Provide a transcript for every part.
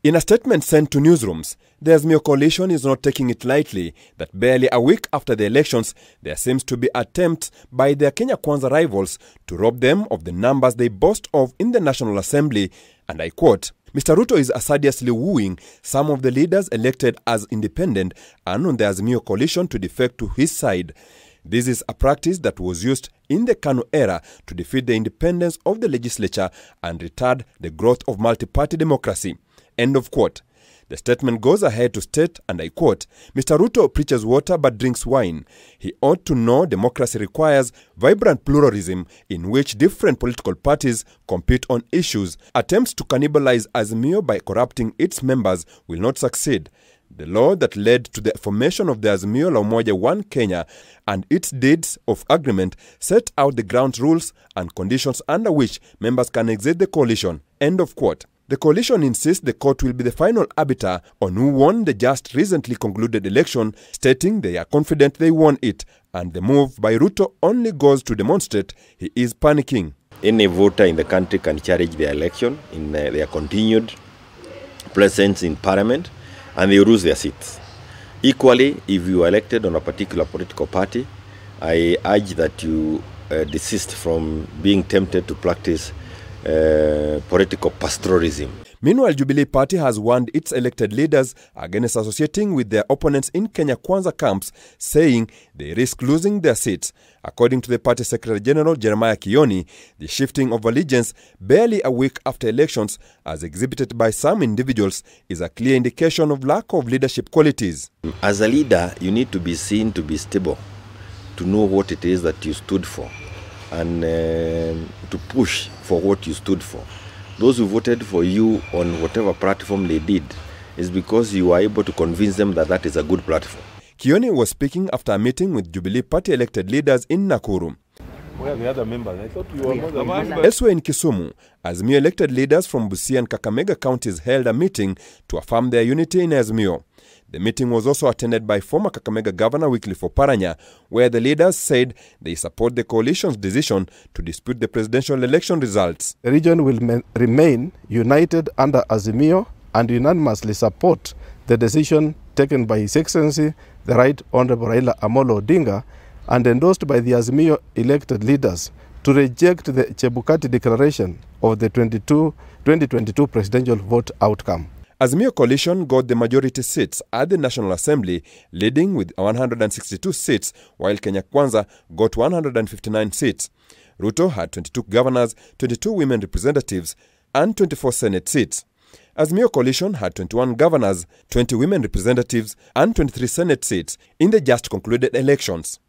In a statement sent to newsrooms, the Azimio coalition is not taking it lightly that barely a week after the elections, there seems to be attempts by their Kenya Kwanza rivals to rob them of the numbers they boast of in the National Assembly, and I quote, Mr. Ruto is assiduously wooing some of the leaders elected as independent and on the Azimio coalition to defect to his side. This is a practice that was used in the KANU era to defeat the independence of the legislature and retard the growth of multi-party democracy. End of quote. The statement goes ahead to state, and I quote, Mr. Ruto preaches water but drinks wine. He ought to know democracy requires vibrant pluralism in which different political parties compete on issues. Attempts to cannibalize Azimio by corrupting its members will not succeed. The law that led to the formation of the Azimio La Umoja One Kenya and its deeds of agreement set out the ground rules and conditions under which members can exit the coalition. End of quote. The coalition insists the court will be the final arbiter on who won the just recently concluded election, stating they are confident they won it, and the move by Ruto only goes to demonstrate he is panicking. Any voter in the country can challenge their election in their continued presence in parliament, and they lose their seats. Equally, if you are elected on a particular political party, I urge that you desist from being tempted to practice political pastoralism. Meanwhile, Jubilee Party has warned its elected leaders against associating with their opponents in Kenya Kwanza camps, saying they risk losing their seats. According to the party Secretary General Jeremiah Kioni, the shifting of allegiance barely a week after elections, as exhibited by some individuals, is a clear indication of lack of leadership qualities. As a leader, you need to be seen to be stable, to know what it is that you stood for, and to push for what you stood for. Those who voted for you on whatever platform they did is because you were able to convince them that that is a good platform. Kioni was speaking after a meeting with Jubilee Party elected leaders in Nakuru. Where are the other members? I thought you were not the members. Elsewhere in Kisumu, Azimio elected leaders from Busia and Kakamega counties held a meeting to affirm their unity in Azimio. The meeting was also attended by former Kakamega Governor Wycliffe Oparanya, where the leaders said they support the coalition's decision to dispute the presidential election results. The region will remain united under Azimio and unanimously support the decision taken by His Excellency, the Right Honorable Raila Amolo Odinga, and endorsed by the Azimio elected leaders to reject the Chebukati declaration of the 2022 presidential vote outcome. Azimio coalition got the majority seats at the National Assembly, leading with 162 seats, while Kenya Kwanza got 159 seats. Ruto had 22 governors, 22 women representatives, and 24 Senate seats. Azimio coalition had 21 governors, 20 women representatives, and 23 Senate seats in the just concluded elections.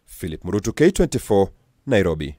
Philip Murutu, K24, Nairobi.